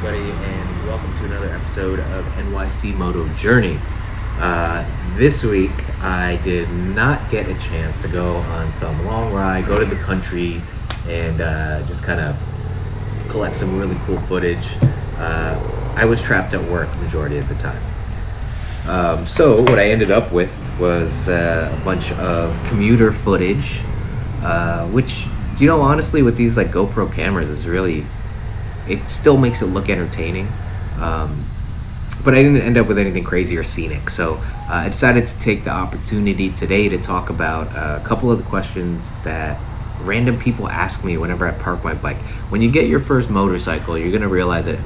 everybody, and welcome to another episode of NYC Moto Journey. This week, I did not get a chance to go on some long ride, go to the country, and just kind of collect some really cool footage. I was trapped at work majority of the time. So what I ended up with was a bunch of commuter footage, which, you know, honestly, with these like GoPro cameras is really, it still makes it look entertaining. But I didn't end up with anything crazy or scenic. So I decided to take the opportunity today to talk about a couple of the questions that random people ask me whenever I park my bike. When you get your first motorcycle, you're gonna realize that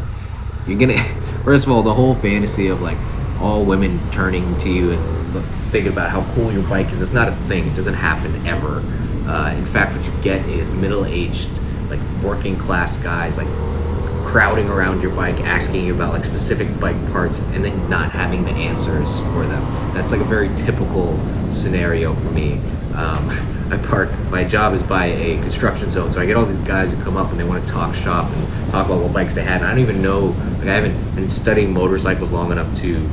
you're gonna, first of all, the whole fantasy of like all women turning to you and thinking about how cool your bike is, it's not a thing. It doesn't happen ever. In fact, what you get is middle-aged, like working class guys, like crowding around your bike, asking you about like specific bike parts, and then not having the answers for them. That's like a very typical scenario for me. I park, my job is by a construction zone, so I get all these guys who come up and they want to talk shop and talk about what bikes they had, and I don't even know, like I haven't been studying motorcycles long enough to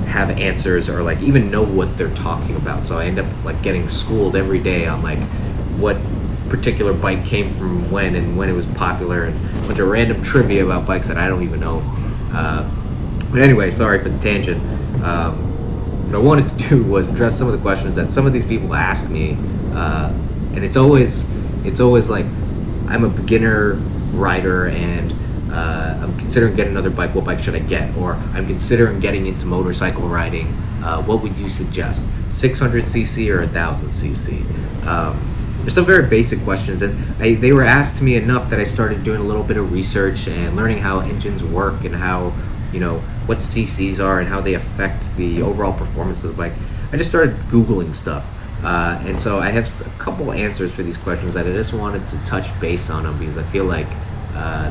have answers or like even know what they're talking about. So I end up like getting schooled every day on like what particular bike came from when and when it was popular, and a bunch of random trivia about bikes that I don't even know. But anyway, sorry for the tangent. What I wanted to do was address some of the questions that some of these people ask me, and it's always like, I'm a beginner rider and I'm considering getting another bike. What bike should I get? Or I'm considering getting into motorcycle riding. What would you suggest? 600cc or 1000cc? There's some very basic questions, and they were asked to me enough that I started doing a little bit of research and learning how engines work and how, you know, what CCs are and how they affect the overall performance of the bike. I just started Googling stuff, and so I have a couple answers for these questions that I just wanted to touch base on them because I feel like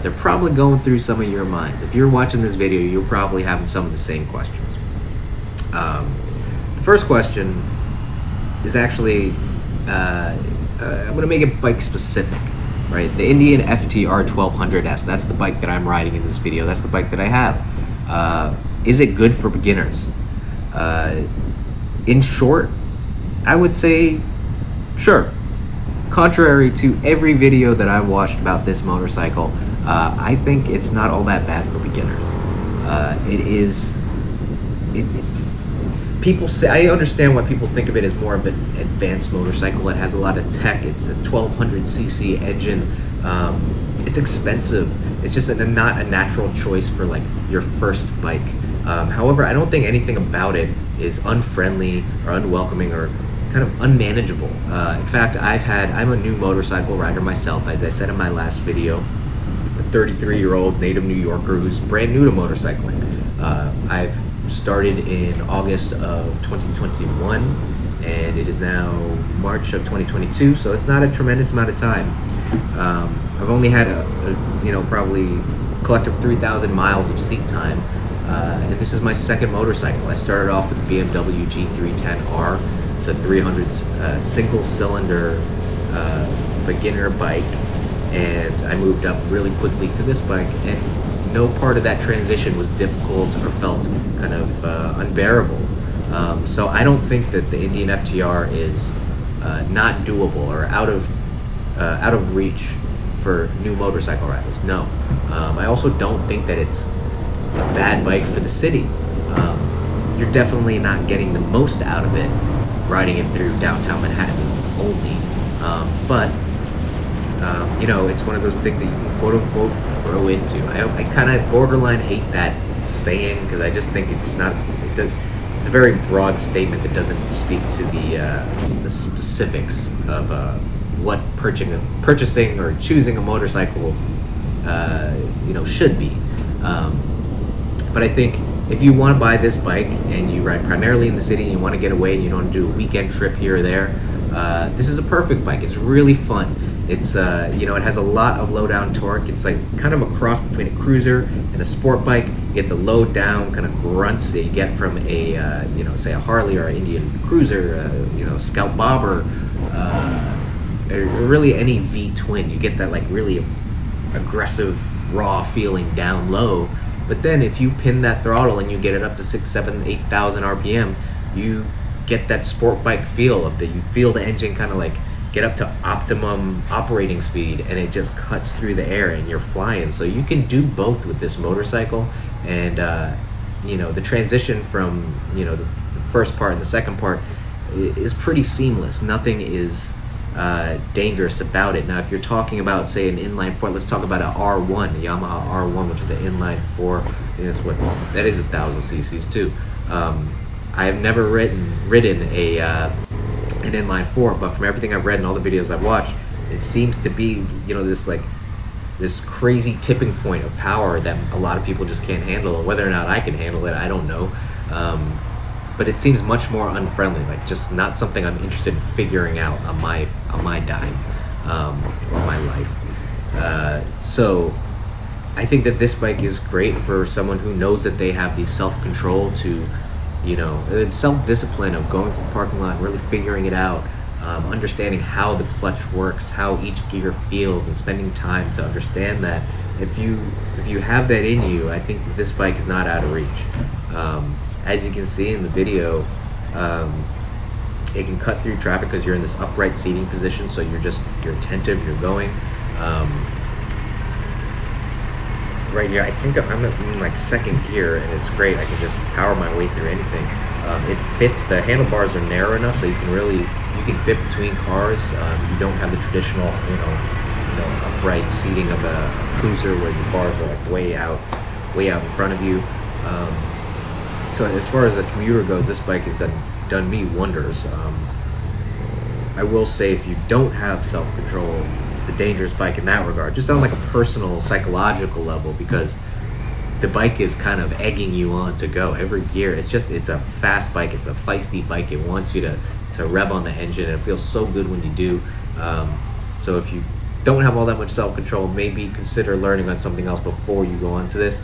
they're probably going through some of your minds. If you're watching this video, you're probably having some of the same questions. The first question is actually, I'm going to make it bike specific, right? The Indian FTR 1200S, that's the bike that I'm riding in this video. That's the bike that I have. Is it good for beginners? In short, I would say sure. Contrary to every video that I've watched about this motorcycle, I think it's not all that bad for beginners. People say, I understand why people think of it as more of an advanced motorcycle. It has a lot of tech. It's a 1200cc engine. It's expensive. It's just not a natural choice for like your first bike. However, I don't think anything about it is unfriendly or unwelcoming or kind of unmanageable. In fact, I'm a new motorcycle rider myself, as I said in my last video, a 33-year-old native New Yorker who's brand new to motorcycling. I've started in August of 2021, and it is now March of 2022, so it's not a tremendous amount of time. I've only had probably collective 3,000 miles of seat time, and this is my second motorcycle. I started off with the BMW G310R. It's a 300 single-cylinder beginner bike, and I moved up really quickly to this bike, and no part of that transition was difficult or felt kind of unbearable. So I don't think that the Indian FTR is not doable or out of reach for new motorcycle riders. No. I also don't think that it's a bad bike for the city. You're definitely not getting the most out of it riding it through downtown Manhattan only. But you know, it's one of those things that you can quote unquote grow into. I kind of borderline hate that saying because I just think it's not, it's a very broad statement that doesn't speak to the specifics of what purchasing or choosing a motorcycle should be. But I think if you want to buy this bike and you ride primarily in the city and you want to get away and you don't want to do a weekend trip here or there, this is a perfect bike. It's really fun. It's it has a lot of low down torque. It's like kind of a cross between a cruiser and a sport bike. You get the low down kind of grunts that you get from a say a Harley or an Indian cruiser, Scout Bobber, or really any V twin. You get that like really aggressive raw feeling down low. But then if you pin that throttle and you get it up to 6, 7, 8,000 RPM, you get that sport bike feel of that. You feel the engine kind of like get up to optimum operating speed, and it just cuts through the air and you're flying. So you can do both with this motorcycle. And you know, the transition from, you know, the first part and the second part is pretty seamless. Nothing is dangerous about it. Now if you're talking about, say, an inline four, let's talk about an R1, a Yamaha R1, which is an inline four. I think that's what that is, 1,000 cc's too. I have never ridden a an inline four, but from everything I've read and all the videos I've watched, it seems to be, you know, this crazy tipping point of power that a lot of people just can't handle. And whether or not I can handle it, I don't know. But it seems much more unfriendly, like just not something I'm interested in figuring out on my dime or my life. So I think that this bike is great for someone who knows that they have the self-control to, you know, it's self-discipline of going to the parking lot and really figuring it out, understanding how the clutch works, how each gear feels, and spending time to understand that. If you have that in you, I think that this bike is not out of reach. As you can see in the video, it can cut through traffic because you're in this upright seating position, so you're attentive, you're going. Right here, I think I'm in like second gear, and it's great. I can just power my way through anything. It fits, the handlebars are narrow enough so you can fit between cars. You don't have the traditional, you know, upright seating of a cruiser where your bars are like way out in front of you. So as far as a commuter goes, this bike has done me wonders. I will say, if you don't have self-control, it's a dangerous bike in that regard, just on like a personal psychological level, because the bike is kind of egging you on to go every gear. It's a fast bike, it's a feisty bike. It wants you to rev on the engine, and it feels so good when you do. So if you don't have all that much self-control, maybe consider learning on something else before you go onto this.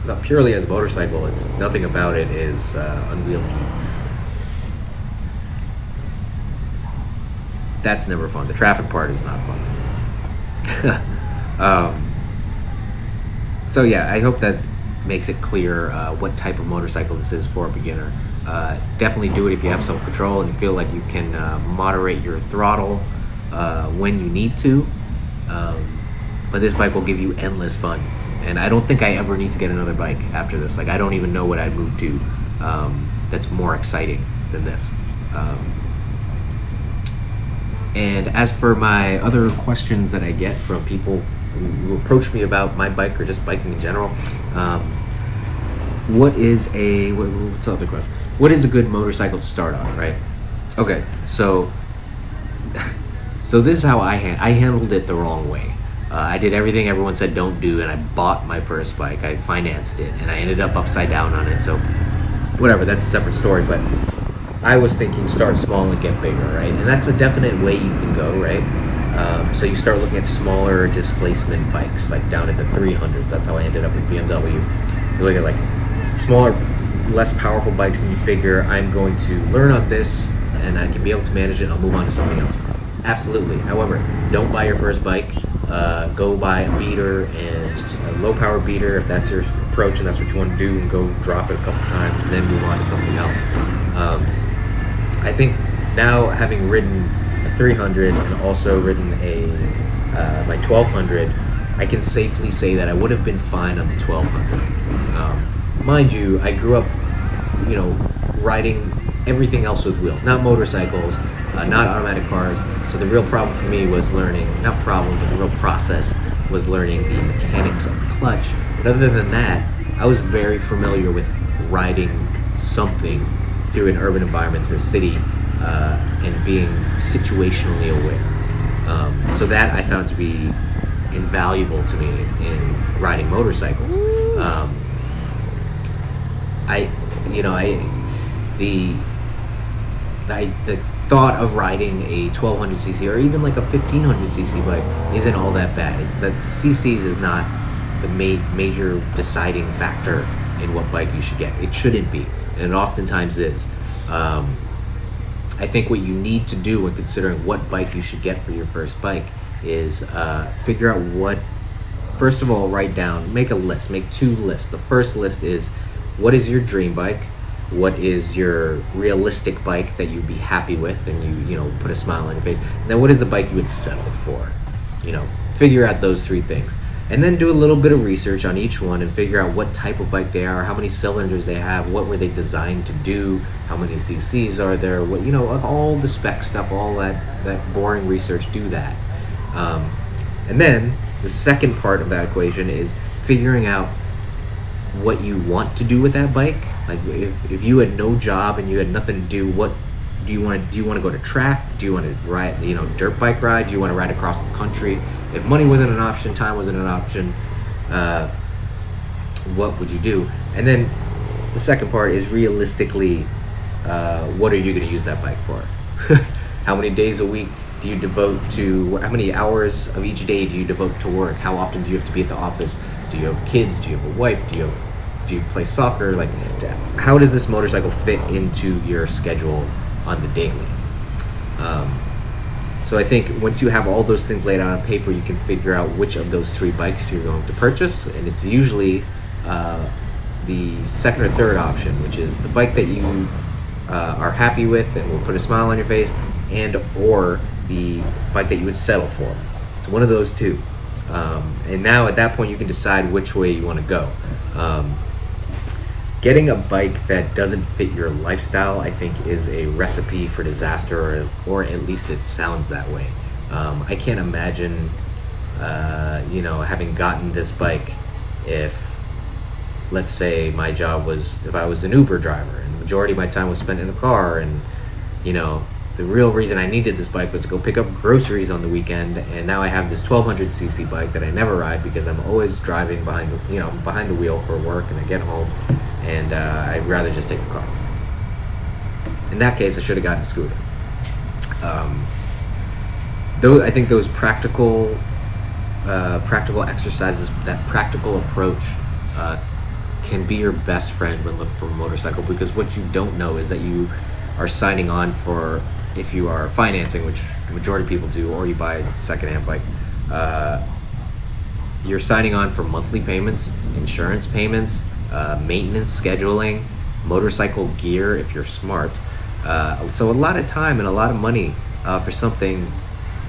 But purely as a motorcycle, it's nothing about it is unwieldy. That's never fun. The traffic part is not fun. So yeah, I hope that makes it clear what type of motorcycle this is for a beginner. Definitely do it if you have self-control and feel like you can moderate your throttle when you need to. But this bike will give you endless fun. And I don't think I ever need to get another bike after this. Like, I don't even know what I'd move to that's more exciting than this. And as for my other questions that I get from people who approach me about my bike or just biking in general, what's the other question? What is a good motorcycle to start on, right? Okay, so this is how I handled it the wrong way. I did everything everyone said don't do, and I bought my first bike. I financed it, and I ended up upside down on it. So whatever, that's a separate story. But I was thinking start small and get bigger, right? And that's a definite way you can go, right? So you start looking at smaller displacement bikes, like down at the 300s. That's how I ended up with BMW. You look at like smaller, less powerful bikes, and you figure, I'm going to learn on this, and I can be able to manage it, and I'll move on to something else. Absolutely. However, don't buy your first bike. Go buy a beater, and a low power beater if that's your approach and that's what you want to do, and go drop it a couple times and then move on to something else. I think now, having ridden a 300 and also ridden my 1200, I can safely say that I would have been fine on the 1200. Mind you, I grew up, you know, riding everything else with wheels, not motorcycles, not automatic cars. So the real problem for me was learning, not problem, but the real process was learning the mechanics of the clutch. But other than that, I was very familiar with riding something through an urban environment, through a city, and being situationally aware. So that I found to be invaluable to me in riding motorcycles. The thought of riding a 1200cc or even like a 1500cc bike isn't all that bad. It's that CCs is not the major deciding factor in what bike you should get. It shouldn't be, and it oftentimes is. I think what you need to do when considering what bike you should get for your first bike is figure out what first of all, make a list, make 2 lists. The first list is, what is your dream bike? What is your realistic bike that you'd be happy with and you put a smile on your face? And then what is the bike you would settle for? Figure out those 3 things. And then do a little bit of research on each one and figure out what type of bike they are, how many cylinders they have, what were they designed to do, how many CCs are there, what all the spec stuff, all that boring research. Do that. And then the second part of that equation is figuring out what you want to do with that bike. Like if you had no job and you had nothing to do, what do you want to go to track? Do you want to ride, dirt bike ride? Do you want to ride across the country? If money wasn't an option, time wasn't an option, what would you do? And then the second part is realistically, what are you going to use that bike for? How many days a week do you devote to, how many hours of each day do you devote to work? How often do you have to be at the office? Do you have kids? Do you have a wife? Do you play soccer? Like, how does this motorcycle fit into your schedule on the daily? So I think once you have all those things laid out on paper, you can figure out which of those 3 bikes you're going to purchase, and it's usually the second or third option, which is the bike that you are happy with and will put a smile on your face, and or the bike that you would settle for. So one of those 2. And now at that point you can decide which way you want to go. Getting a bike that doesn't fit your lifestyle, I think, is a recipe for disaster, or at least it sounds that way. I can't imagine, having gotten this bike if, let's say, my job was, if I was an Uber driver and the majority of my time was spent in a car, and, the real reason I needed this bike was to go pick up groceries on the weekend, and now I have this 1200cc bike that I never ride because I'm always driving behind the wheel for work, and I get home and I'd rather just take the car. In that case, I should have gotten a scooter. I think those practical exercises, that practical approach, can be your best friend when looking for a motorcycle, because what you don't know is that you are signing on for, if you are financing, which the majority of people do, or you buy a secondhand bike, you're signing on for monthly payments, insurance payments, maintenance scheduling, motorcycle gear if you're smart. So a lot of time and a lot of money for something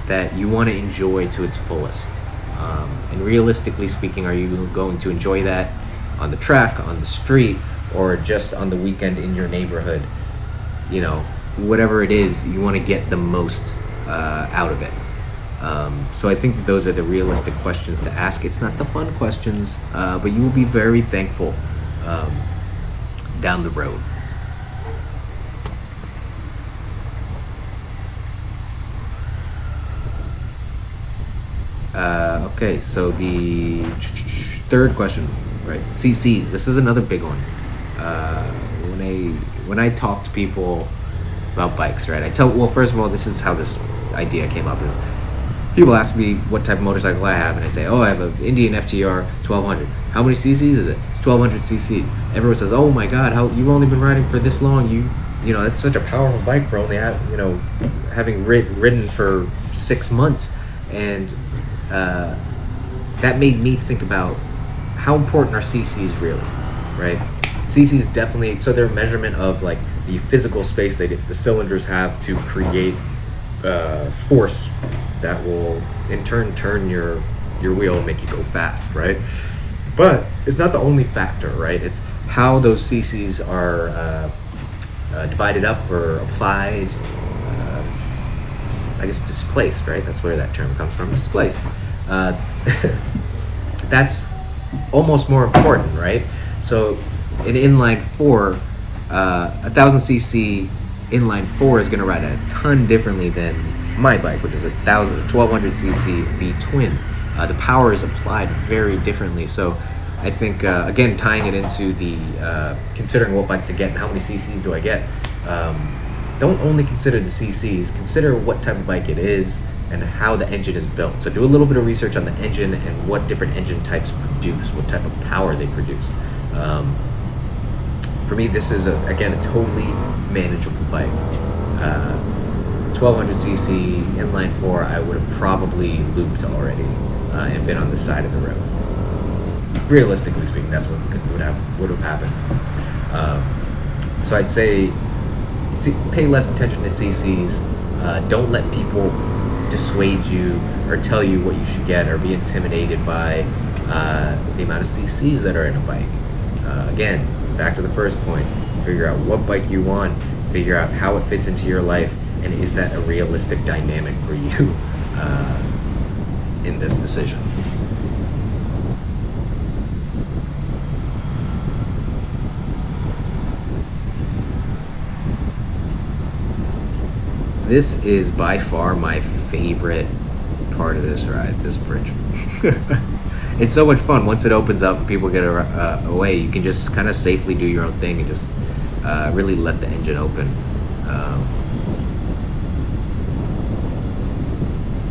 that you want to enjoy to its fullest. And realistically speaking, are you going to enjoy that on the track, on the street, or just on the weekend in your neighborhood? Whatever it is, you want to get the most out of it. So I think that those are the realistic questions to ask. It's not the fun questions, but you will be very thankful down the road. Okay, so the third question, right? CCs. This is another big one. When I talk to people about bikes, right? Well, first of all, this is how this idea came up. Is people ask me what type of motorcycle I have, and I say, oh, I have an Indian FTR 1200. How many CCs is it? It's 1200 CCs. Everyone says, oh my God, how you've only been riding for this long? You know, that's such a powerful bike for only having ridden for 6 months, and that made me think about how important are CCs really, right? CCs definitely, so they're a measurement of like the physical space the cylinders have to create force that will in turn turn your wheel and make you go fast, right? But it's not the only factor, right? It's how those CCs are divided up or applied, I guess displaced, right? That's where that term comes from, displaced. That's almost more important, right? So in inline 4, 1000cc inline 4 is going to ride a ton differently than my bike, which is 1200cc V twin. The power is applied very differently. So I think again, tying it into the considering what bike to get and how many CCs do I get, don't only consider the CCs, consider what type of bike it is and how the engine is built. So do a little bit of research on the engine and what different engine types produce, what type of power they produce. For me, this is again a totally manageable bike. 1200cc inline 4, I would have probably looped already and been on the side of the road. realistically speaking, that's what would have happened. So I'd say pay less attention to CCs. Don't let people dissuade you or tell you what you should get, or be intimidated by the amount of CCs that are in a bike. Again, back to the first point, figure out what bike you want, figure out how it fits into your life, and is that a realistic dynamic for you in this decision. This is by far my favorite part of this ride, this bridge. It's so much fun. Once it opens up and people get away, you can just kind of safely do your own thing and just really let the engine open.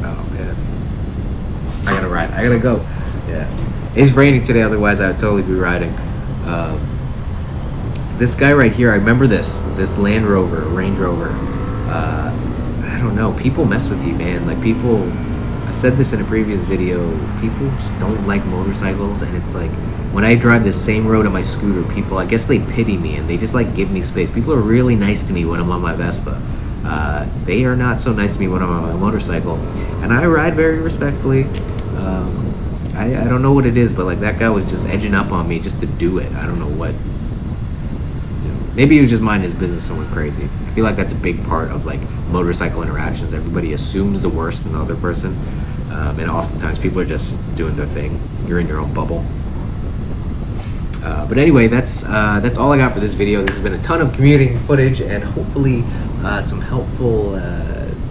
Oh man, I gotta ride. I gotta go. Yeah, it's raining today. Otherwise, I would totally be riding. This guy right here, I remember this Range Rover. I don't know. People mess with you, man. Like people. I said this in a previous video, people just don't like motorcycles, and it's like when I drive this same road on my scooter, people, I guess they pity me and they just like give me space. People are really nice to me when I'm on my Vespa. They are not so nice to me when I'm on my motorcycle, and I ride very respectfully. I don't know what it is, but like that guy was just edging up on me just to do it. I don't know what. Maybe he was just minding his business, someone crazy. I feel like that's a big part of like motorcycle interactions. Everybody assumes the worst in the other person, and oftentimes people are just doing their thing. You're in your own bubble. But anyway, that's all I got for this video. There's been a ton of commuting footage and hopefully some helpful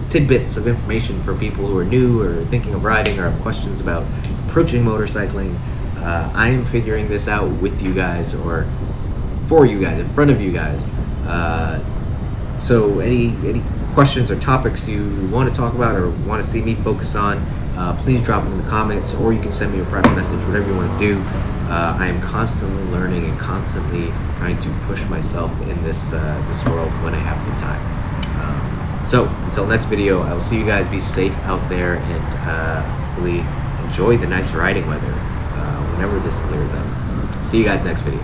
tidbits of information for people who are new or thinking of riding or have questions about approaching motorcycling. I am figuring this out with you guys, or for you guys, in front of you guys. So any questions or topics you want to talk about or want to see me focus on, please drop them in the comments, or you can send me a private message, whatever you want to do. I am constantly learning and constantly trying to push myself in this world when I have the time. So until next video, I will see you guys. Be safe out there, and hopefully enjoy the nice riding weather whenever this clears up. See you guys next video.